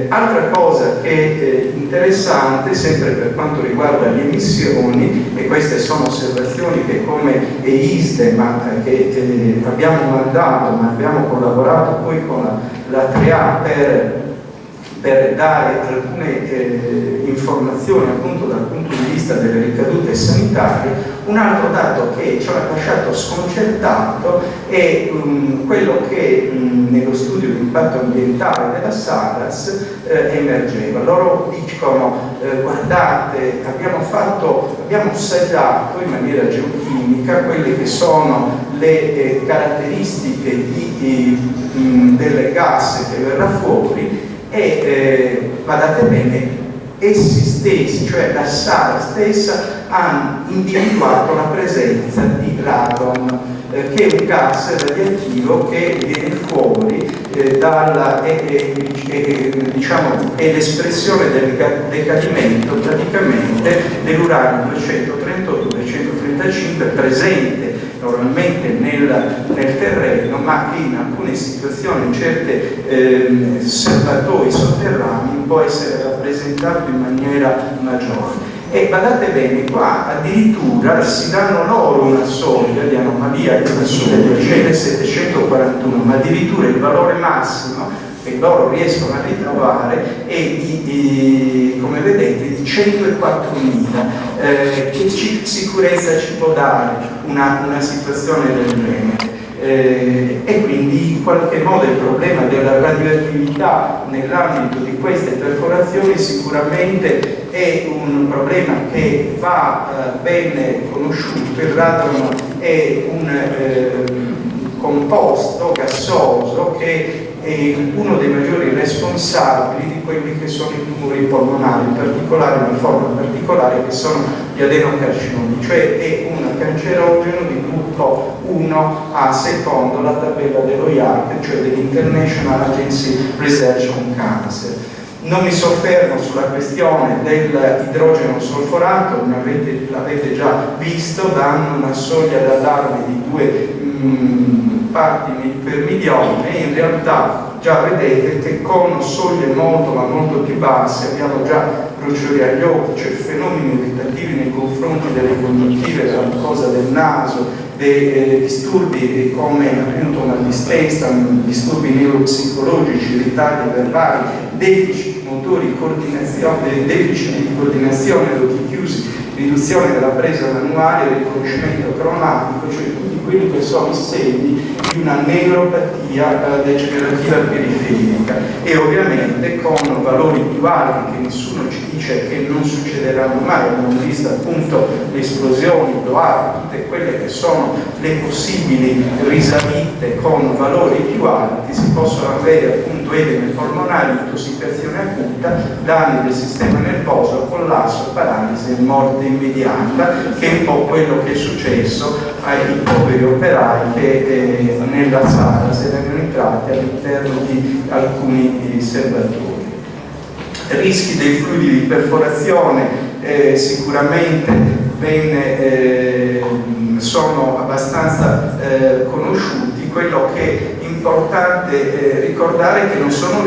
Altra cosa che è interessante, sempre per quanto riguarda le emissioni, e queste sono osservazioni che come EISDE, ma che abbiamo mandato, ma abbiamo collaborato poi con la 3A per dare alcune informazioni appunto dal punto di vista delle ricadute sanitarie. Un altro dato che ci ha lasciato sconcertato è quello che nello studio di impatto ambientale della Saras emergeva. Loro dicono guardate, abbiamo assaggiato in maniera geochimica quelle che sono le caratteristiche delle gas che verrà fuori e badate bene, essi stessi, cioè la SAR stessa, hanno individuato la presenza di radon, che è un gas radioattivo che viene fuori diciamo, è l'espressione del decadimento praticamente dell'uranio 238-235 presente normalmente nel terreno, ma che in alcune situazioni, in certi serbatoi sotterranei, può essere rappresentato in maniera maggiore. E badate bene, qua addirittura si danno loro una soglia di anomalia, una soglia di 741, ma addirittura il valore massimo che loro riescono a ritrovare è come vedete, di 104.000. Che sicurezza ci può dare una situazione del genere? E quindi in qualche modo il problema della radioattività nell'ambito di queste perforazioni sicuramente è un problema che va bene conosciuto. Il radon è un composto gassoso che è uno dei maggiori responsabili di quelli che sono i tumori polmonari, in particolare, in forma particolare, che sono gli adenocarcinoma, cioè è un cancerogeno di gruppo 1A secondo la tabella dello IARC, cioè dell'International Agency Research on Cancer. Non mi soffermo sulla questione dell'idrogeno solforato, l'avete già visto, danno una soglia d'allarme di 2 parti per milione, e in realtà già vedete che con soglie molto ma molto più basse abbiamo già bruciori agli occhi, cioè fenomeni irritativi nei confronti delle conduttive della mucosa del naso, dei disturbi come appunto una distenza, disturbi neuropsicologici, ritardi verbali, deficit motori, deficit di coordinazione, occhi chiusi, riduzione della presa manuale, riconoscimento cromatico, cioè tutti quelli che sono i segni di una neuropatia degenerativa periferica, e ovviamente con valori più alti che nessuno ci dice che non succederanno mai. Abbiamo visto appunto le esplosioni cloache, tutte quelle che sono le possibili risalite con valori più alti. Si possono avere appunto edemi polmonari, intossicazione acuta, danni del sistema nervoso, collasso, paralisi e morte immediata, che è un po' quello che è successo ai poveri operai che nella sala si erano entrati all'interno di alcuni serbatoi. Rischi dei fluidi di perforazione sicuramente sono abbastanza conosciuti. Quello che è importante ricordare è che non sono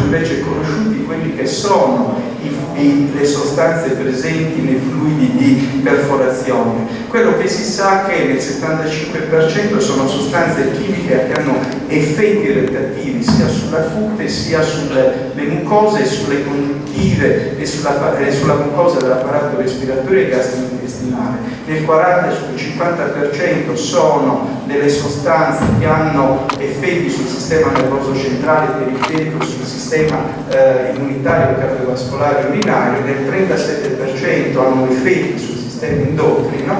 invece conosciuti quelli che sono le sostanze presenti nei fluidi di perforazione. Quello che si sa è che nel 75% sono sostanze chimiche che hanno effetti irritativi sia sulla cute sia sulle mucose, sulle congiuntive e sulla mucosa dell'apparato respiratorio e gastrointestinale. Nel 40-50% sono delle sostanze che hanno effetti sul sistema nervoso centrale e periferico, sul sistema immunitario cardiovascolare urinario, nel 37% hanno effetti sul sistema endocrino,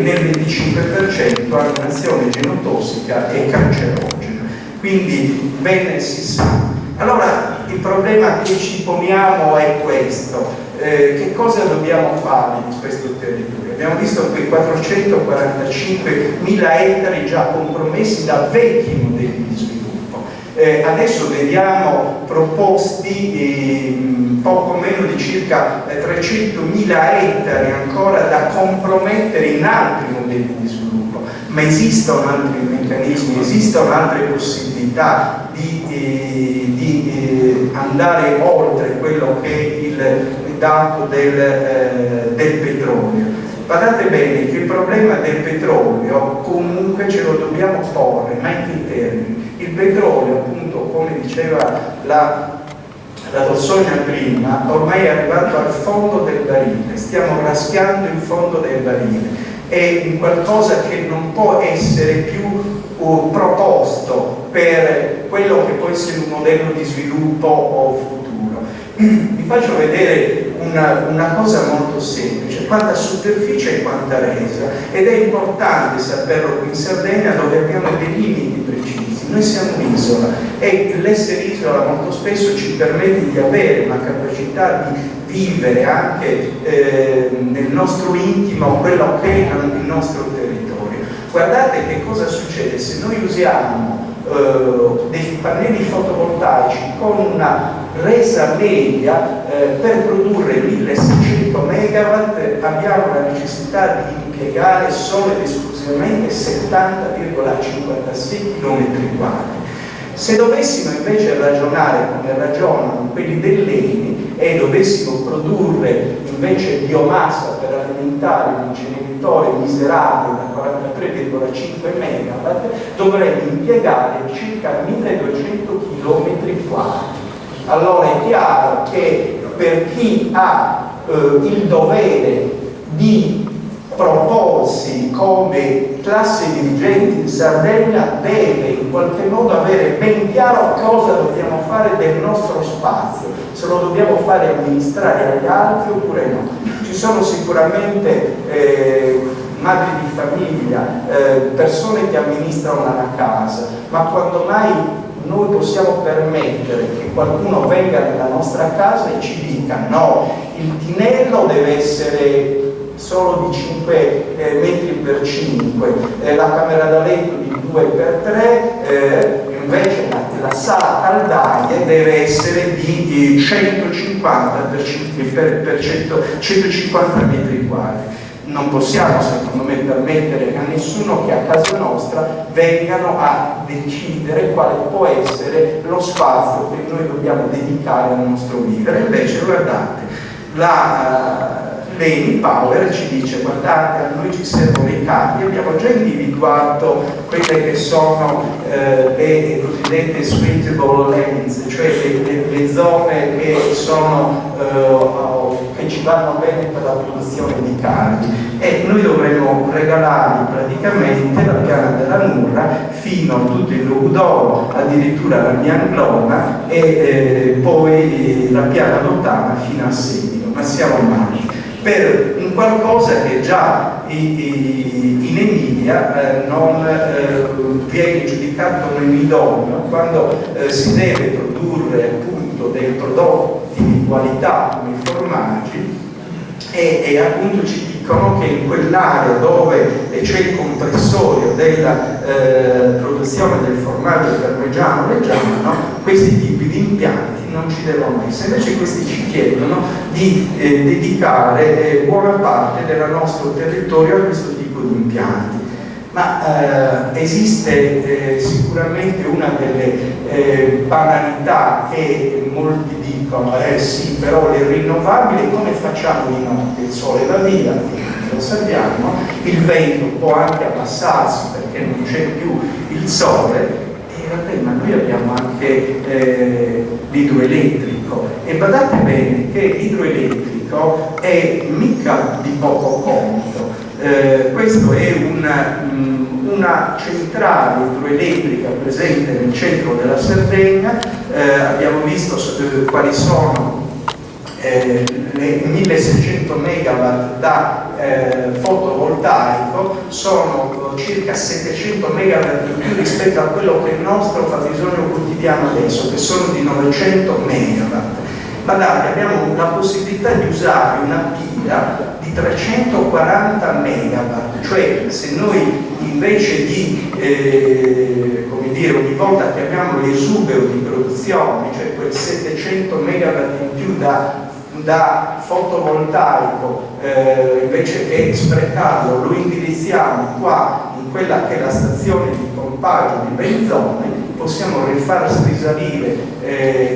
nel 25% hanno un'azione genotossica e cancerogena. Quindi bene si sa. Allora il problema che ci poniamo è questo: che cosa dobbiamo fare in questo territorio? Abbiamo visto quei 445.000 ettari già compromessi da vecchi modelli di sviluppo. Adesso vediamo proposti poco meno di circa 300.000 ettari ancora da compromettere in altri modelli di sviluppo, ma esistono altri meccanismi, esistono altre possibilità di di andare oltre quello che è il dato del petrolio. Guardate bene che il problema del petrolio comunque ce lo dobbiamo porre, ma in che termini? Il petrolio, appunto, come diceva la Dossonia prima, ormai è arrivato al fondo del barile, stiamo raschiando il fondo del barile, è qualcosa che non può essere più proposto per quello che può essere un modello di sviluppo o futuro. Vi faccio vedere una cosa molto semplice: quanta superficie e quanta resa, ed è importante saperlo qui in Sardegna, dove abbiamo dei limiti precisi. Noi siamo un'isola e l'essere isola molto spesso ci permette di avere la capacità di vivere anche nel nostro intimo quello che è il nostro territorio. Guardate che cosa succede se noi usiamo dei pannelli fotovoltaici con una resa media per produrre 1600 megawatt. Abbiamo la necessità di impiegare solo ed esclusivamente 70,56 km². Se dovessimo invece ragionare come ragionano quelli dell'ENI e dovessimo produrre invece biomassa per alimentare un inceneritore miserabile da 43,5 megawatt, dovremmo impiegare circa 1200 km². Allora è chiaro che per chi ha il dovere di proporsi come classe dirigente in Sardegna deve in qualche modo avere ben chiaro cosa dobbiamo fare del nostro spazio, se lo dobbiamo fare amministrare agli altri oppure no. Ci sono sicuramente madri di famiglia, persone che amministrano una casa, ma quando mai noi possiamo permettere che qualcuno venga nella nostra casa e ci dica no, il tinello deve essere solo di 5 metri per 5, la camera da letto di 2 per 3, invece la sala caldaia deve essere di 150 per 150 metri quadri. Non possiamo, secondo me, permettere a nessuno che a casa nostra vengano a decidere quale può essere lo spazio che noi dobbiamo dedicare al nostro vivere. Invece, guardate, l'Eni Power ci dice: guardate, a noi ci servono i capi, abbiamo già individuato quelle che sono le cosiddette suitable lands, cioè le zone che sono che ci vanno bene per la produzione di carni, e noi dovremmo regalargli praticamente la piana della Nurra fino a tutto il Lugudoro, addirittura la Mianglona e poi la piana d'Ottana fino a Sedino, ma siamo male per un qualcosa che già in Emilia non viene giudicato non idoneo, quando si deve produrre appunto dei prodotti di qualità come i formaggi, e appunto ci dicono che in quell'area dove c'è il comprensorio della produzione del formaggio parmigiano reggiano, questi tipi di impianti non ci devono essere. Invece questi ci chiedono di dedicare buona parte del nostro territorio a questo tipo di impianti. Ma esiste sicuramente una delle banalità che molti dicono: sì, però le rinnovabili come facciamo di notte? Il sole va via, lo sappiamo, il vento può anche abbassarsi perché non c'è più il sole, e vabbè, ma noi abbiamo anche l'idroelettrico, e badate bene che l'idroelettrico è mica di poco conto. Questo è una centrale idroelettrica presente nel centro della Sardegna. Abbiamo visto quali sono le 1600 megawatt da fotovoltaico, sono circa 700 megawatt in più rispetto a quello che è il nostro fabbisogno quotidiano adesso, che sono di 900 megawatt. Guardate, abbiamo la possibilità di usare una pila di 340 megawatt, cioè se noi invece di, come dire, ogni volta che abbiamo l'esubero di produzione, cioè quel 700 megawatt in più da fotovoltaico, invece che sprecarlo, lo indirizziamo qua in quella che è la stazione di pompaggio di Benzone, possiamo rifar risalire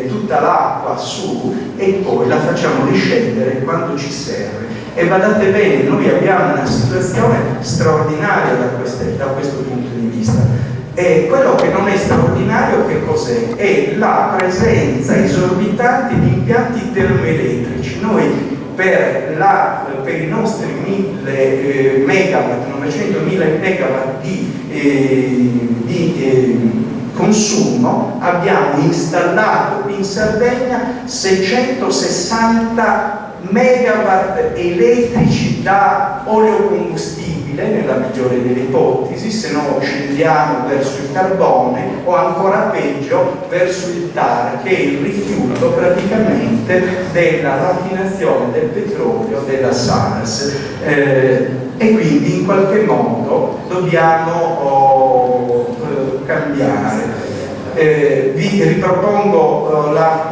tutta l'acqua su e poi la facciamo riscendere quando ci serve. E badate bene, noi abbiamo una situazione straordinaria da questo punto di vista. E quello che non è straordinario che cos'è? È la presenza esorbitante di impianti termoelettrici. Noi per i nostri 1000 megawatt, 900.000 megawatt di consumo abbiamo installato qui in Sardegna 660 megawatt elettrici da oleocombustibile, nella migliore delle ipotesi, se no scendiamo verso il carbone o ancora peggio verso il TAR, che è il rifiuto praticamente della raffinazione del petrolio della SARS. E quindi in qualche modo dobbiamo cambiare. Vi ripropongo la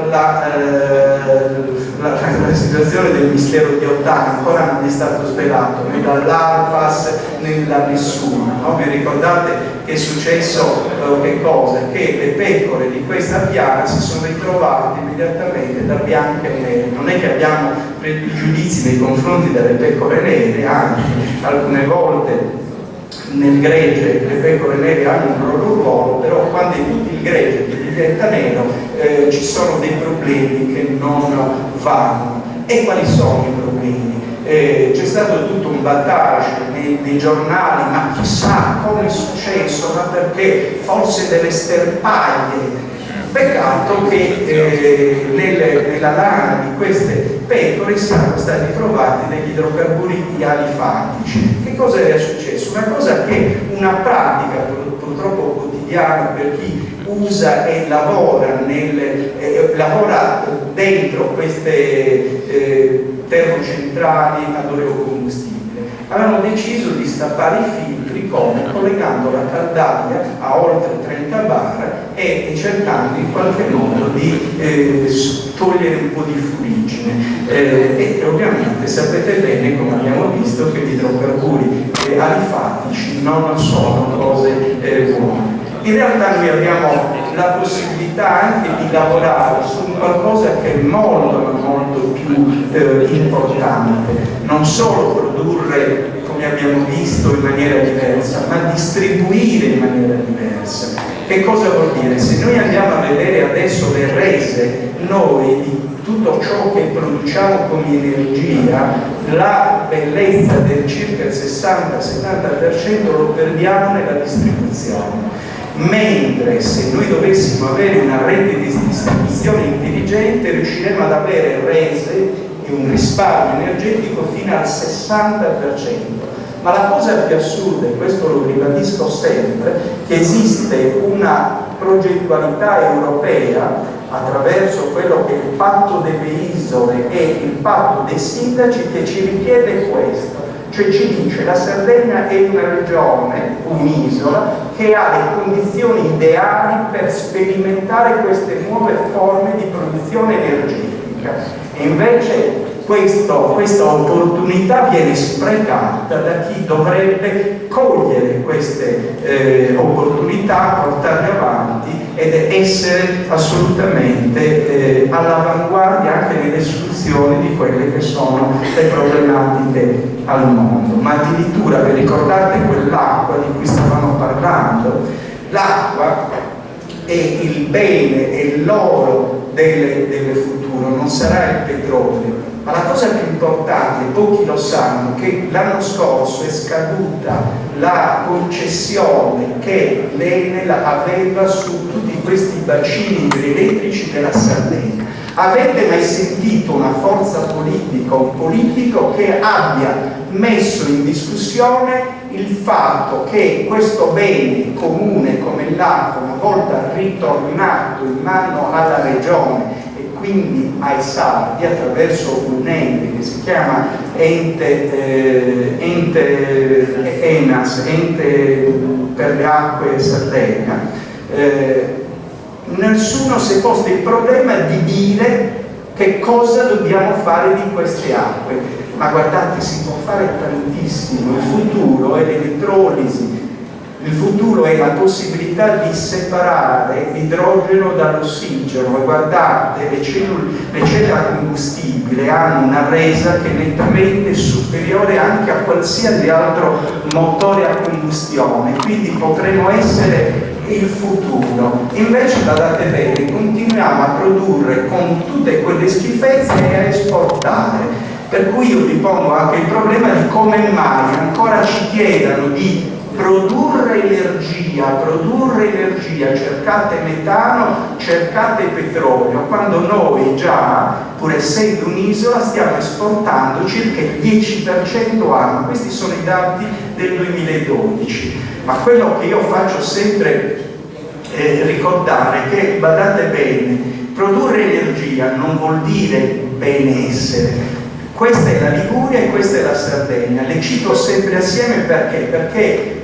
situazione del mistero di Ottana, ancora non è stato svelato né dall'ARPAS né da nessuno, no? Vi ricordate che è successo che cosa? Che le pecore di questa piana si sono ritrovate immediatamente da bianche e nere. Non è che abbiamo pregiudizi nei confronti delle pecore nere, anzi alcune volte nel gregge le pecore nere hanno un loro ruolo, però quando è tutto il gregge che diventa nero ci sono dei problemi che non vanno. E quali sono i problemi? C'è stato tutto un battage nei giornali, ma chissà come è successo, ma perché forse delle sterpaglie. Peccato che nella lana di queste pecore siano stati trovati degli idrocarburi alifatici. Che cosa era successo? Una cosa che una pratica purtroppo quotidiana per chi usa e lavora dentro queste termocentrali ad oleocombustibile. Avevano deciso di stappare i filtri collegando la caldaia a oltre 30 bar e cercando in qualche modo di togliere un po' di fuliggine. E ovviamente sapete bene, come abbiamo visto, che gli idrocarburi alifatici non sono cose buone. In realtà noi abbiamo la possibilità anche di lavorare su qualcosa che è molto più importante, non solo produrre, come abbiamo visto, in maniera diversa, ma distribuire in maniera diversa. Che cosa vuol dire? Se noi andiamo a vedere adesso le rese, noi di tutto ciò che produciamo come energia, la bellezza del circa il 60-70% lo perdiamo nella distribuzione. Mentre se noi dovessimo avere una rete di distribuzione intelligente riusciremo ad avere rese e un risparmio energetico fino al 60%. Ma la cosa più assurda, e questo lo ribadisco sempre, che esiste una progettualità europea attraverso quello che è il patto delle isole e il patto dei sindaci che ci richiede questo. Cioè ci dice la Sardegna è una regione, un'isola, che ha le condizioni ideali per sperimentare queste nuove forme di produzione energetica. E invece questa opportunità viene sprecata da chi dovrebbe cogliere queste opportunità, portarle avanti ed essere assolutamente all'avanguardia anche nelle soluzioni di quelle che sono le problematiche al mondo. Ma addirittura, vi ricordate quell'acqua di cui stavamo parlando? L'acqua è il bene, è l'oro del futuro, non sarà il petrolio. Ma la cosa più importante, pochi lo sanno, che l'anno scorso è scaduta la concessione che l'Enel aveva su tutti questi bacini idroelettrici della Sardegna. Avete mai sentito una forza politica, un politico che abbia messo in discussione il fatto che questo bene comune come l'acqua, una volta ritornato in mano alla regione e quindi ai sardi attraverso un ente che si chiama ENAS, Ente per le Acque Sardegna, nessuno si è posto il problema di dire che cosa dobbiamo fare di queste acque. Ma guardate, si può fare tantissimo. Il futuro è l'elettrolisi Il futuro è la possibilità di separare l'idrogeno dall'ossigeno. E guardate, le cellule a combustibile hanno una resa che è nettamente superiore anche a qualsiasi altro motore a combustione, quindi potremo essere il futuro. Invece, badate bene, continuiamo a produrre con tutte quelle schifezze e a esportare. Per cui io vi pongo anche il problema di come mai ancora ci chiedano di produrre energia, cercate metano, cercate petrolio, quando noi già, pur essendo un'isola, stiamo esportando circa il 10% anno. Questi sono i dati del 2012. Ma quello che io faccio sempre ricordare che, badate bene, produrre energia non vuol dire benessere. Questa è la Liguria e questa è la Sardegna. Le cito sempre assieme perché? Perché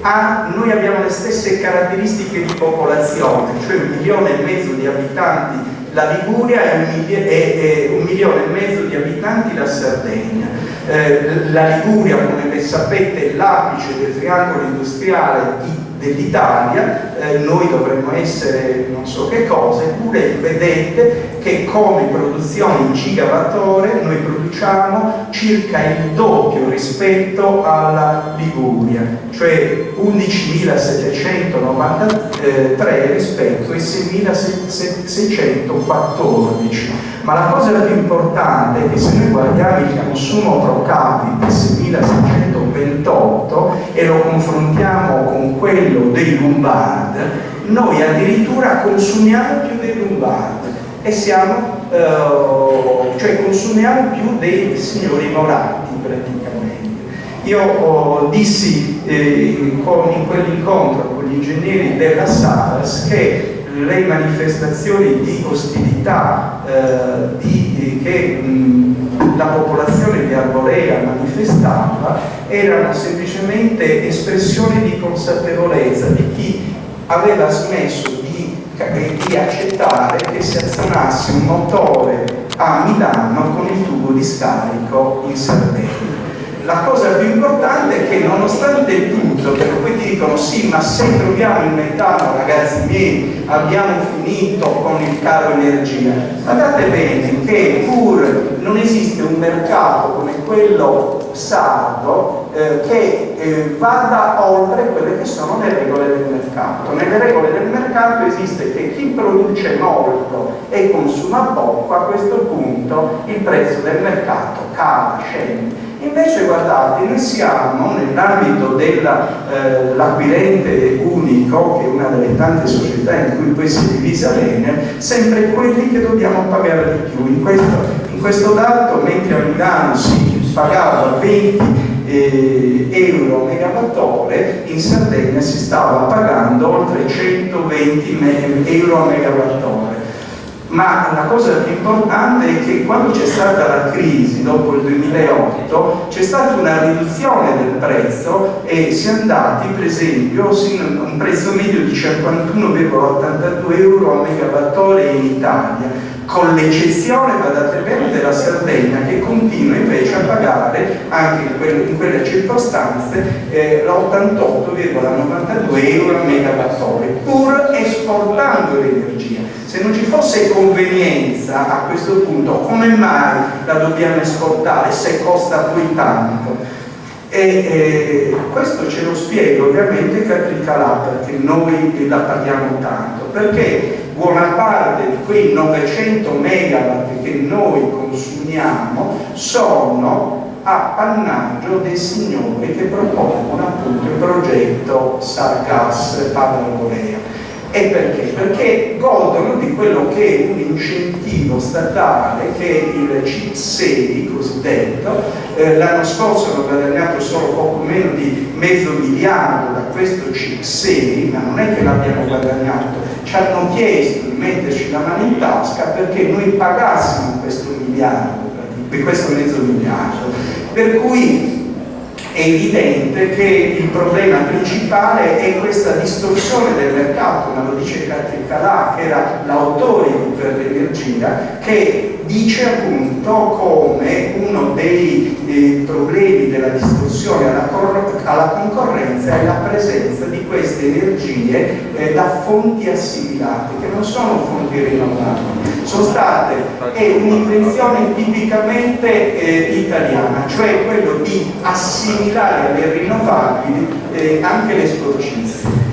noi abbiamo le stesse caratteristiche di popolazione, cioè 1,5 milioni di abitanti la Liguria e 1,5 milioni di abitanti la Sardegna. La Liguria, come ben sapete, è l'apice del triangolo industriale dell'Italia, noi dovremmo essere non so che cosa, eppure vedete che come produzione in gigawattora noi produciamo circa il doppio rispetto alla Liguria, cioè 11.793 rispetto ai 6.614. Ma la cosa più importante è che se noi guardiamo il consumo pro capite 6.628 e lo confrontiamo con quello dei Lombard, noi addirittura consumiamo più dei Lombard e siamo, cioè consumiamo più dei signori Moratti praticamente. Io dissi in quell'incontro con gli ingegneri della Saras che le manifestazioni di ostilità che la popolazione di Arborea manifestava erano semplicemente espressione di consapevolezza di chi aveva smesso di accettare che si azionasse un motore a Milano con il tubo di scarico in Sardegna. La cosa più importante è che nonostante tutto, perché poi ti dicono sì, ma se troviamo il metano, ragazzi miei, abbiamo finito con il caro energia. Guardate bene che pur non esiste un mercato come quello sardo che vada oltre quelle che sono le regole del mercato. Nelle regole del mercato esiste che chi produce molto e consuma poco, a questo punto il prezzo del mercato cala, scende. Invece guardate, noi siamo nell'ambito dell'acquirente unico, che è una delle tante società in cui poi si è divisa l'Enel, sempre quelli che dobbiamo pagare di più. In questo dato, mentre a Milano si pagava 20 euro megawattore, in Sardegna si stava pagando oltre 120 euro a megawattore. Ma la cosa più importante è che quando c'è stata la crisi dopo il 2008 c'è stata una riduzione del prezzo e si è andati per esempio a un prezzo medio di 51,82 euro a megawattore in Italia, con l'eccezione, guardate bene, della Sardegna che continua invece a pagare anche in quelle circostanze l'88,92 euro a megawattore, pur esportando l'energia. Se non ci fosse convenienza a questo punto, come mai la dobbiamo esportare se costa poi tanto? E questo ce lo spiega ovviamente Catricalà, perché noi la paghiamo tanto, perché buona parte di quei 900 megawatt che noi consumiamo sono appannaggio dei signori che propongono appunto il progetto Sargas Arborea. E perché? Perché godono di quello che è un incentivo statale, che è il CIP 6 cosiddetto. L'anno scorso hanno guadagnato solo poco meno di $500 milioni da questo CIP 6, ma non è che l'abbiamo guadagnato, ci hanno chiesto di metterci la mano in tasca perché noi pagassimo questo miliardo, questo $500 milioni. Per cui è evidente che il problema principale è questa distorsione del mercato, ma lo dice Catricalà, che era l'autore per l'energia, che dice appunto come uno dei problemi della distorsione alla concorrenza è la presenza di queste energie da fonti assimilate, che non sono fonti rinnovabili, sono state, è un'invenzione tipicamente italiana, cioè quello di assimilare alle rinnovabili anche le sporcizie.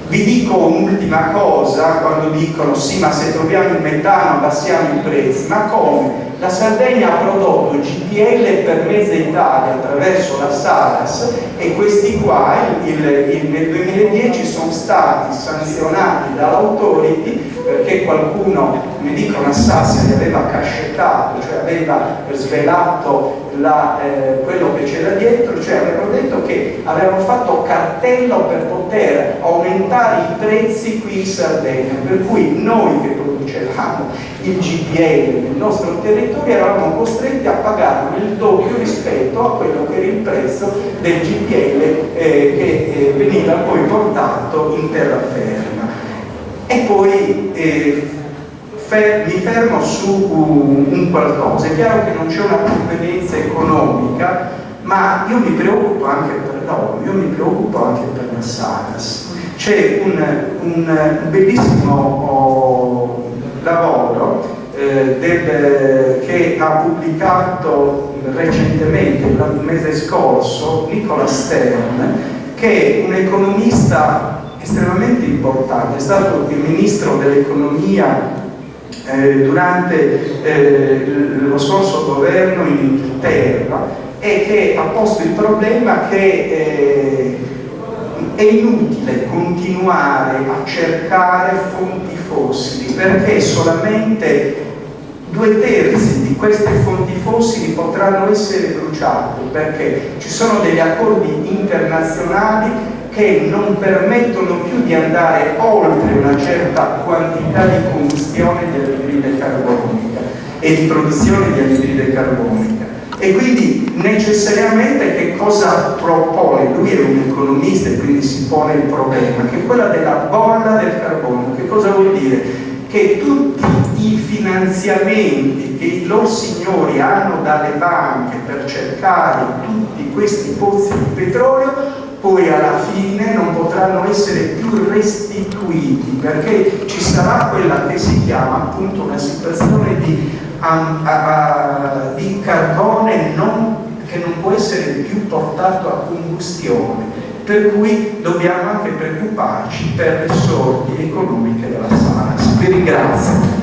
Vi dico un'ultima cosa, quando dicono sì, ma se troviamo il metano abbassiamo i prezzi, ma come? La Sardegna ha prodotto GPL per mezza Italia attraverso la Saras, e questi qua nel 2010 sono stati sanzionati dall'autority perché qualcuno, mi dicono a Sassi, li aveva cascettato, cioè aveva svelato quello che c'era dietro, cioè avevano detto che avevano fatto cartello per poter aumentare i prezzi qui in Sardegna, per cui noi che producevamo il GPL nel nostro territorio eravamo costretti a pagarlo il doppio rispetto a quello che era il prezzo del GPL che veniva poi portato in terraferma. E poi mi fermo su un qualcosa. È chiaro che non c'è una convenienza economica, ma io mi preoccupo anche per l'ONU, io mi preoccupo anche per la Saras. C'è un bellissimo lavoro che ha pubblicato recentemente, il mese scorso, Nicola Stern, che è un economista estremamente importante, è stato il ministro dell'economia durante lo scorso governo in Inghilterra, e che ha posto il problema che è inutile continuare a cercare fonti fossili, perché solamente 2/3 di queste fonti fossili potranno essere bruciate, perché ci sono degli accordi internazionali che non permettono più di andare oltre una certa quantità di combustione di anidride carbonica e di produzione di anidride carbonica. E quindi necessariamente che cosa propone? Lui è un economista e quindi si pone il problema, che è quella della bolla del carbonio. Che cosa vuol dire? Che tutti i finanziamenti che i loro signori hanno dalle banche per cercare tutti questi pozzi di petrolio poi alla fine non potranno essere più restituiti, perché ci sarà quella che si chiama appunto una situazione di carbone che non può essere più portato a combustione, per cui dobbiamo anche preoccuparci per le sorti economiche della Saras. Vi ringrazio.